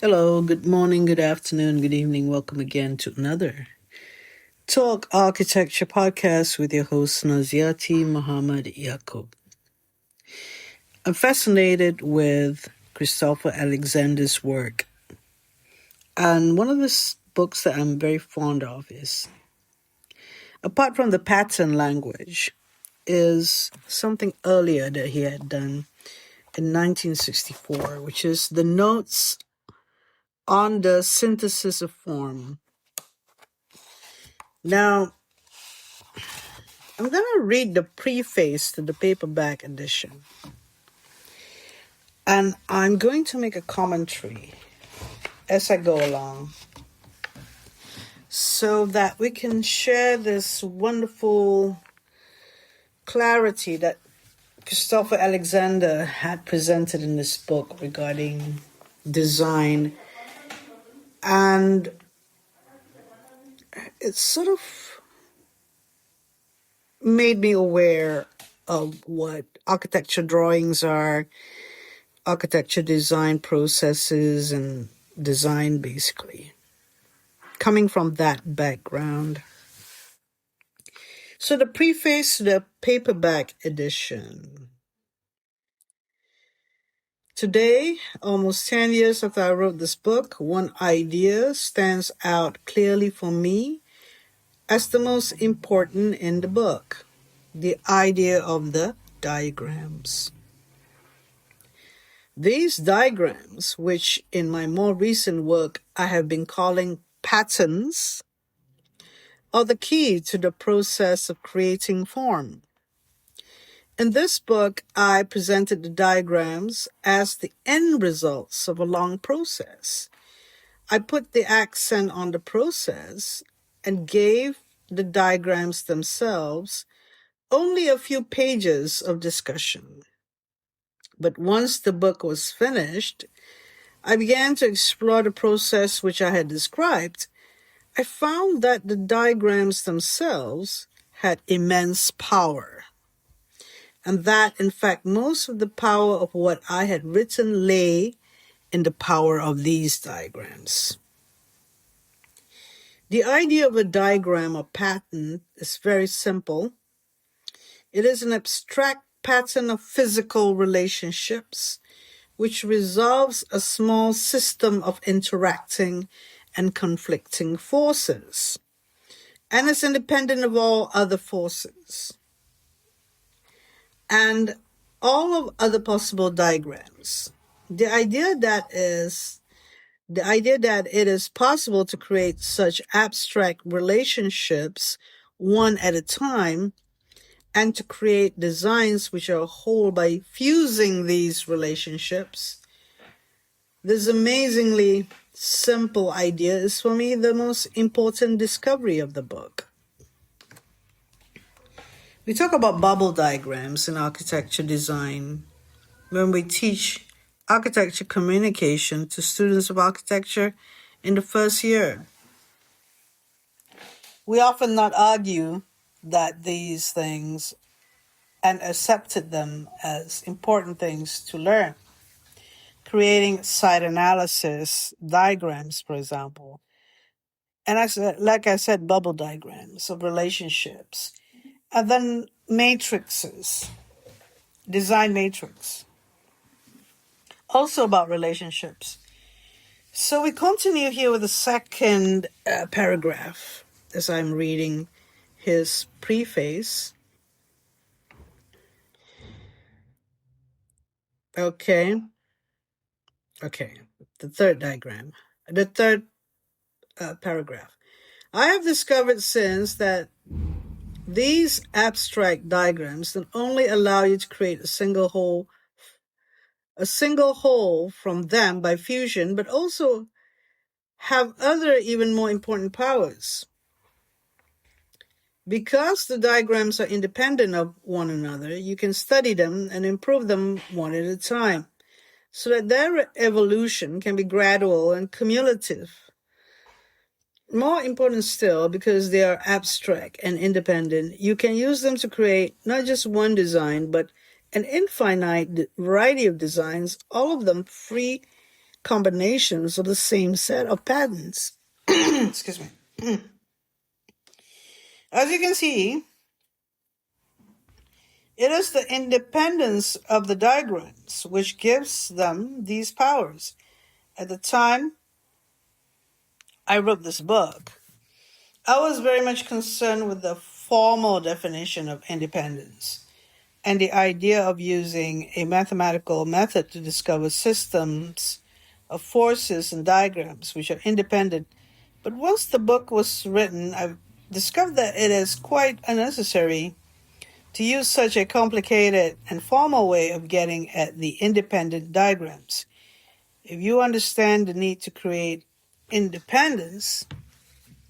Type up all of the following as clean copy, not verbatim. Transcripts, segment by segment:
Hello, good morning, good afternoon, good evening. Welcome again to another Talk Architecture podcast with your host, Naziati Muhammad Yaqub. I'm fascinated with Christopher Alexander's work. And one of the books that I'm very fond of is, apart from the pattern language, is something earlier that he had done in 1964, which is the Notes on the Synthesis of Form. Now, I'm going to read the preface to the paperback edition. And I'm going to make a commentary as I go along so that we can share this wonderful clarity that Christopher Alexander had presented in this book regarding design. And it sort of made me aware of what architecture drawings are, architecture design processes, and design basically, coming from that background. So the preface to the paperback edition. Today, almost 10 years after I wrote this book, one idea stands out clearly for me as the most important in the book: the idea of the diagrams. These diagrams, which in my more recent work I have been calling patterns, are the key to the process of creating form. In this book, I presented the diagrams as the end results of a long process. I put the accent on the process and gave the diagrams themselves only a few pages of discussion. But once the book was finished, I began to explore the process which I had described. I found that the diagrams themselves had immense power, and that, in fact, most of the power of what I had written lay in the power of these diagrams. The idea of a diagram or pattern is very simple. It is an abstract pattern of physical relationships which resolves a small system of interacting and conflicting forces, and is independent of all other forces and all of other possible diagrams. The idea that it is possible to create such abstract relationships one at a time, and to create designs which are whole by fusing these relationships. This amazingly simple idea is, for me, the most important discovery of the book. We talk about bubble diagrams in architecture design when we teach architecture communication to students of architecture in the first year. We often not argue that these things and accepted them as important things to learn. Creating site analysis diagrams, for example. And like I said, bubble diagrams of relationships. And then matrices, design matrix. Also about relationships. So we continue here with the second paragraph as I'm reading his preface. Okay, the third diagram, the third paragraph. I have discovered since that these abstract diagrams not only allow you to create a single whole from them by fusion, but also have other even more important powers. Because the diagrams are independent of one another, you can study them and improve them one at a time, so that their evolution can be gradual and cumulative. More important still, because they are abstract and independent, you can use them to create not just one design, but an infinite variety of designs, all of them free, combinations of the same set of patterns. Excuse me. As you can see, it is the independence of the diagrams which gives them these powers. At the time I wrote this book, I was very much concerned with the formal definition of independence and the idea of using a mathematical method to discover systems of forces and diagrams which are independent. But once the book was written, I discovered that it is quite unnecessary to use such a complicated and formal way of getting at the independent diagrams. If you understand the need to create independence,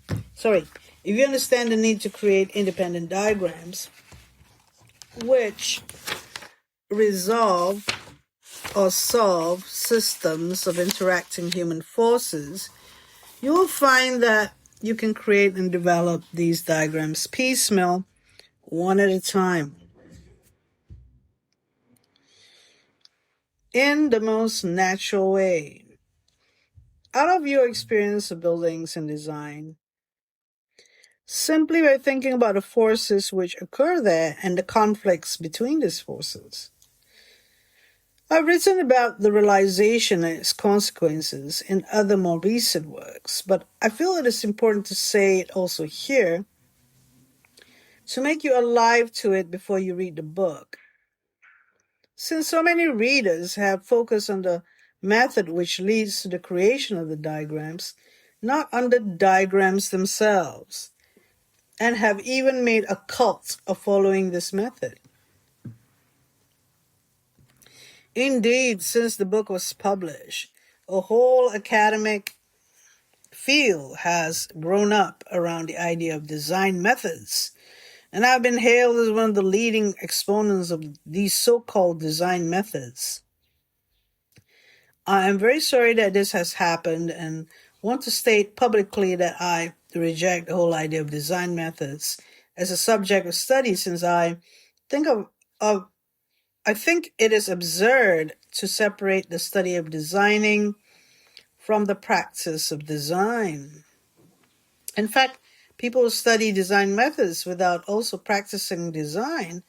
if you understand the need to create independent diagrams which resolve or solve systems of interacting human forces, you will find that you can create and develop these diagrams piecemeal, one at a time, in the most natural way. Out of your experience of buildings and design, simply by thinking about the forces which occur there and the conflicts between these forces. I've written about the realization and its consequences in other more recent works, but I feel it is important to say it also here to make you alive to it before you read the book. Since so many readers have focused on the method which leads to the creation of the diagrams, not on the diagrams themselves, and have even made a cult of following this method. Indeed, since the book was published, a whole academic field has grown up around the idea of design methods, and I've been hailed as one of the leading exponents of these so-called design methods. I am very sorry that this has happened and want to state publicly that I reject the whole idea of design methods as a subject of study, since I think I think it is absurd to separate the study of designing from the practice of design. In fact, people who study design methods without also practicing design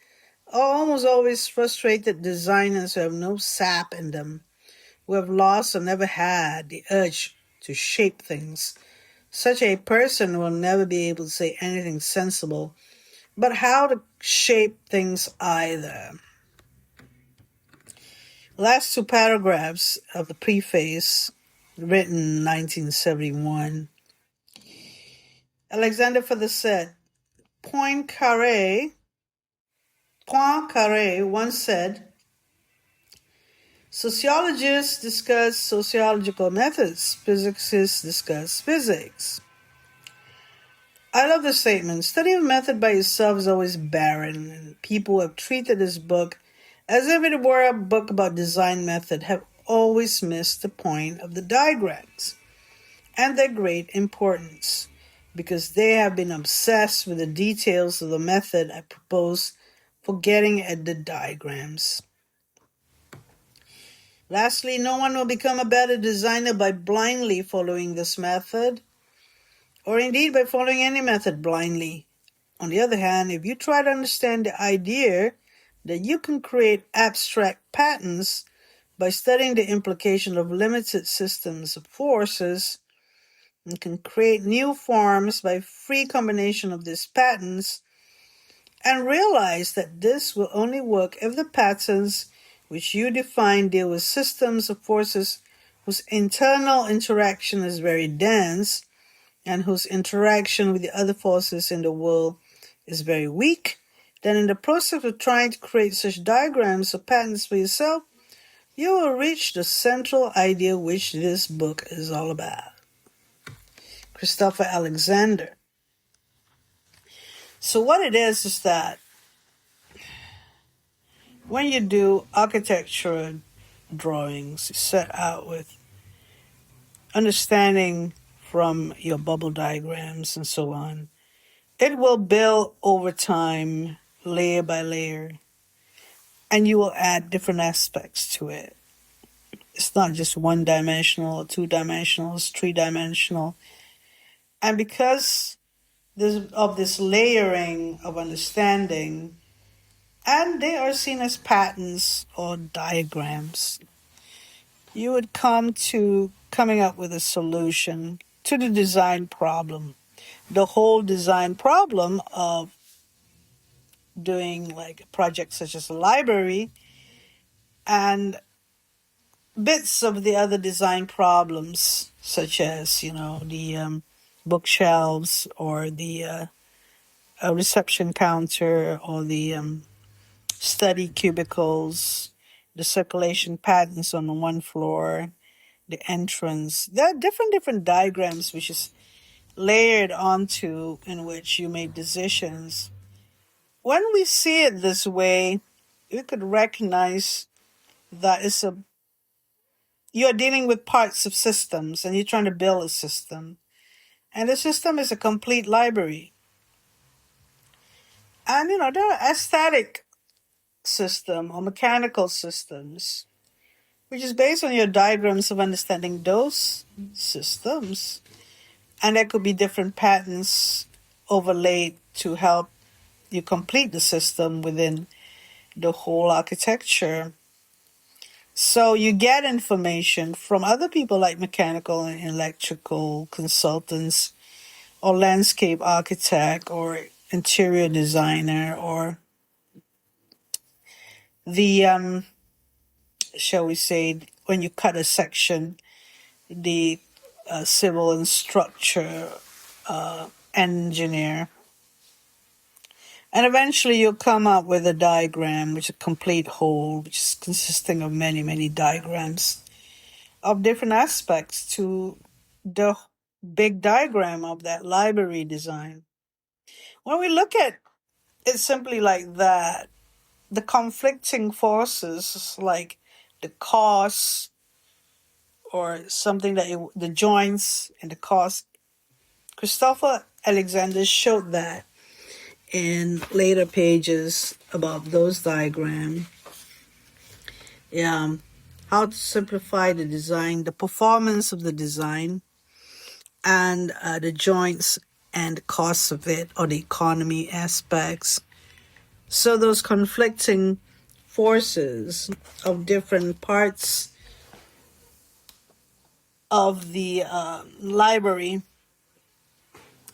are almost always frustrated designers who have no sap in them, who have lost or never had the urge to shape things. Such a person will never be able to say anything sensible but how to shape things either. Last two paragraphs of the preface, written in 1971, Alexander further said, Poincaré once said, sociologists discuss sociological methods, physicists discuss physics. I love this statement. Study of method by itself is always barren, and people who have treated this book as if it were a book about design method have always missed the point of the diagrams and their great importance, because they have been obsessed with the details of the method I propose for getting at the diagrams. Lastly, no one will become a better designer by blindly following this method, or indeed by following any method blindly. On the other hand, if you try to understand the idea that you can create abstract patterns by studying the implication of limited systems of forces, and can create new forms by free combination of these patterns, and realize that this will only work if the patterns which you define deal with systems of forces whose internal interaction is very dense and whose interaction with the other forces in the world is very weak, then in the process of trying to create such diagrams or patterns for yourself, you will reach the central idea which this book is all about. Christopher Alexander. So what it is that when you do architecture drawings, you set out with understanding from your bubble diagrams and so on, it will build over time, layer by layer, and you will add different aspects to it. It's not just one dimensional or two dimensional, it's three dimensional. And because of this layering of understanding, and they are seen as patterns or diagrams, you would come to coming up with a solution to the design problem. The whole design problem of doing like a project such as a library and bits of the other design problems, such as, the bookshelves or the a reception counter or the study cubicles, the circulation patterns on the one floor, the entrance. There are different diagrams which is layered onto in which you make decisions. When we see it this way, we could recognize that you're dealing with parts of systems and you're trying to build a system. And the system is a complete library. And there are aesthetic system or mechanical systems, which is based on your diagrams of understanding those systems. And there could be different patterns overlaid to help you complete the system within the whole architecture. So you get information from other people like mechanical and electrical consultants or landscape architect or interior designer or the, shall we say, when you cut a section, the civil and structure engineer. And eventually you'll come up with a diagram, which is a complete whole, which is consisting of many, many diagrams of different aspects to the big diagram of that library design. When we look at it simply like that, the conflicting forces like the cost or something the joints and the cost, Christopher Alexander showed that in later pages about those diagrams. Yeah, how to simplify the design, the performance of the design, and the joints and the costs of it, or the economy aspects. So those conflicting forces of different parts of the library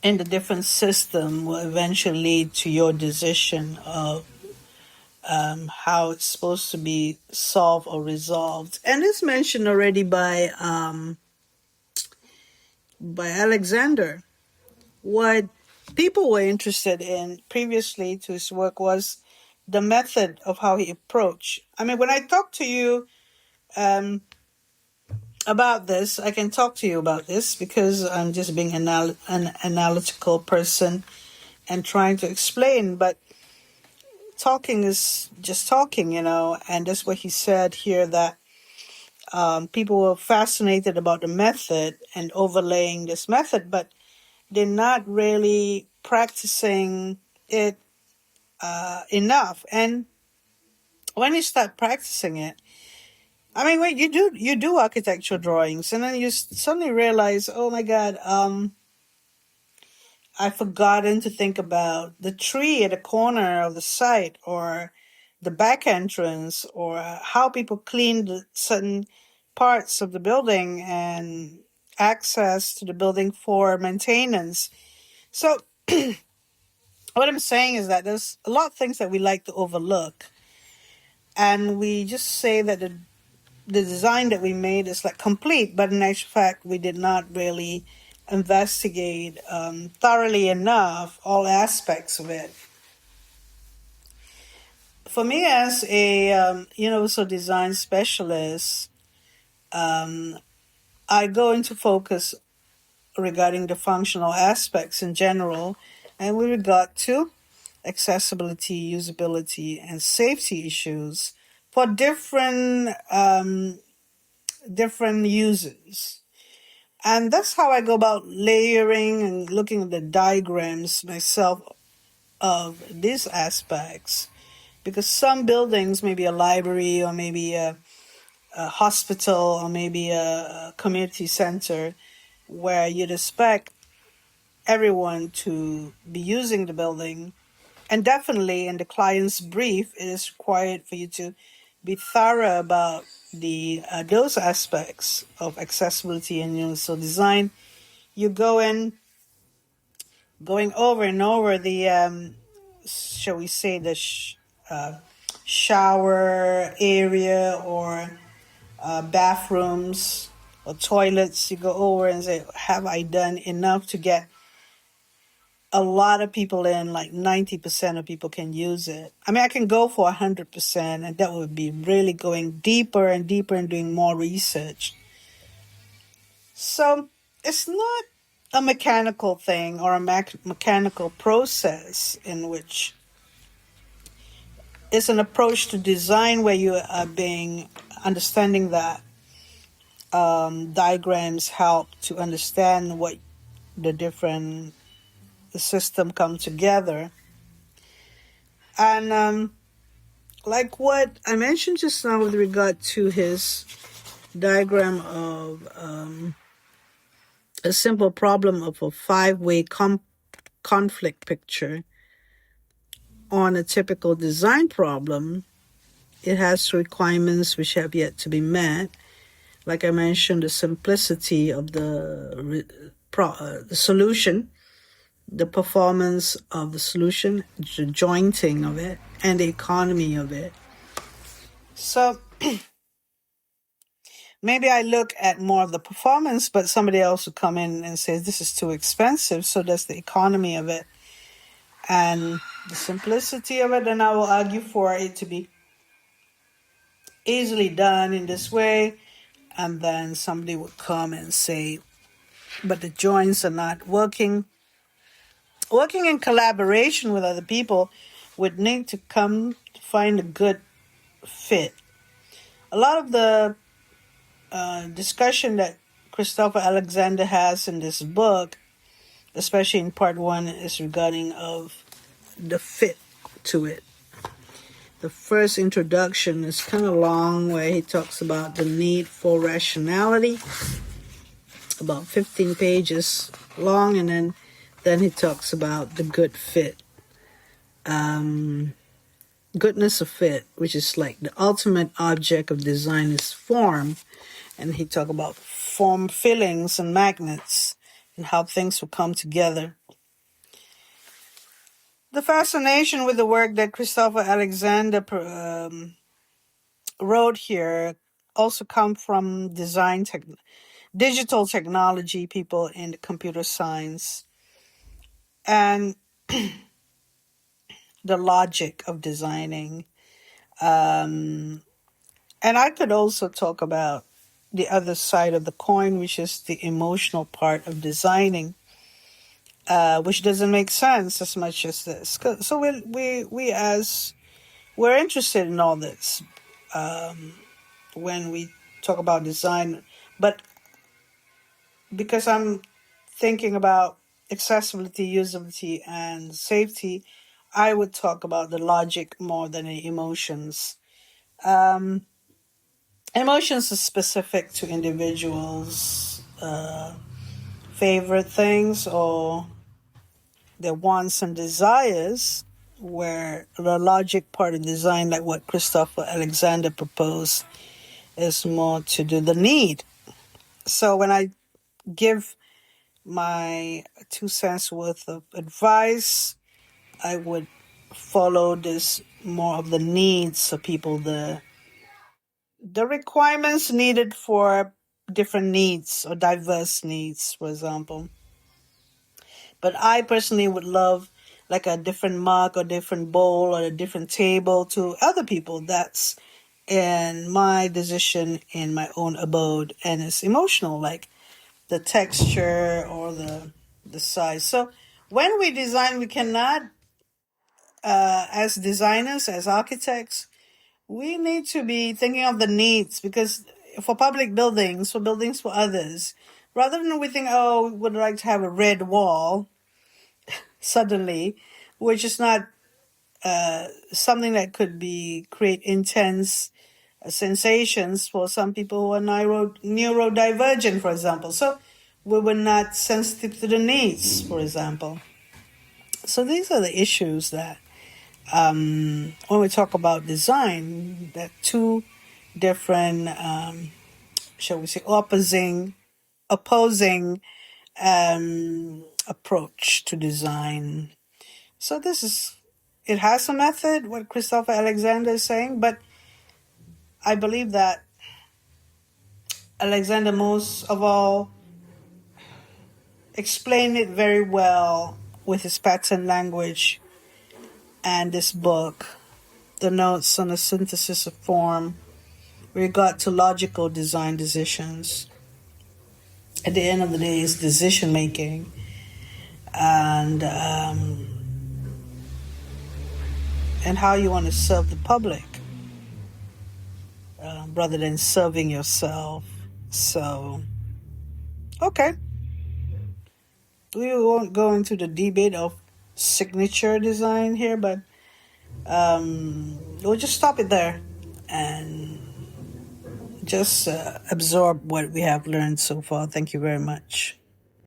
in the different system will eventually lead to your decision of how it's supposed to be solved or resolved. And it's mentioned already by Alexander. What people were interested in previously to his work was the method of how he approached. I mean, when I talk to you about this, I can talk to you about this because I'm just being an analytical person and trying to explain, but talking is just talking, and that's what he said here, that people were fascinated about the method and overlaying this method, but they're not really practicing it enough. And when you start practicing it, I mean, when you do architectural drawings, and then you suddenly realize, oh my God, I've forgotten to think about the tree at the corner of the site, or the back entrance, or how people cleaned certain parts of the building and access to the building for maintenance. So what I'm saying is that there's a lot of things that we like to overlook. And we just say that the design that we made is like complete, but in actual fact, we did not really investigate thoroughly enough all aspects of it. For me, as a universal design specialist, I go into focus regarding the functional aspects in general, and with regard to accessibility, usability, and safety issues for different uses. And that's how I go about layering and looking at the diagrams myself of these aspects. Because some buildings, maybe a library or maybe a a hospital or maybe a community center where you'd expect everyone to be using the building. And definitely in the client's brief, it is required for you to be thorough about the those aspects of accessibility and universal design. You go in going over and over the shall we say the shower area or bathrooms or toilets. You go over and say, have I done enough to get a lot of people in? Like 90% of people can use it. I mean, I can go for 100%, and that would be really going deeper and deeper and doing more research. So it's not a mechanical thing or a mechanical process in which it's an approach to design where you are being understanding that diagrams help to understand what the different system come together. And like what I mentioned just now with regard to his diagram of a simple problem of a five-way conflict picture on a typical design problem, it has requirements which have yet to be met. Like I mentioned, the simplicity of the solution, the performance of the solution, the jointing of it, and the economy of it. So maybe I look at more of the performance, but somebody else will come in and say, this is too expensive. So that's the economy of it and the simplicity of it. And I will argue for it to be easily done in this way. And then somebody would come and say, but the joints are not working. Working in collaboration with other people would need to come to find a good fit. A lot of the discussion that Christopher Alexander has in this book, especially in part one, is regarding of the fit to it. The first introduction is kind of long, where he talks about the need for rationality, about 15 pages long, and then he talks about the good fit. Goodness of fit, which is like the ultimate object of design is form. And he talk about form fillings and magnets and how things will come together. The fascination with the work that Christopher Alexander wrote here also come from digital technology people in the computer science and the logic of designing. And I could also talk about the other side of the coin, which is the emotional part of designing, which doesn't make sense as much as this. So we as we're interested in all this when we talk about design, but because I'm thinking about accessibility, usability, and safety, I would talk about the logic more than the emotions. Emotions are specific to individuals' favorite things or their wants and desires, where the logic part of design, like what Christopher Alexander proposed, is more to do the need. So when I give my 2 cents worth of advice, I would follow this more of the needs of people, the requirements needed for different needs or diverse needs, for example. But I personally would love like a different mug or different bowl or a different table to other people. That's in my decision in my own abode, and it's emotional, like the texture or the size. So when we design, we cannot, as designers, as architects, we need to be thinking of the needs, because for public buildings, for buildings for others, rather than we think, oh, we would like to have a red wall suddenly, which is not something that could be create intense sensations for some people who are neurodivergent, for example. So we were not sensitive to the needs, for example. So these are the issues that, when we talk about design, that two different, shall we say, opposing approach to design. So it has a method, what Christopher Alexander is saying, but I believe that Alexander most of all explained it very well with his pattern language and this book, The Notes on the Synthesis of Form, with regard to logical design decisions. At the end of the day, it's decision making, and how you want to serve the public rather than serving yourself. So, okay. We won't go into the debate of signature design here, but we'll just stop it there and just absorb what we have learned so far. Thank you very much.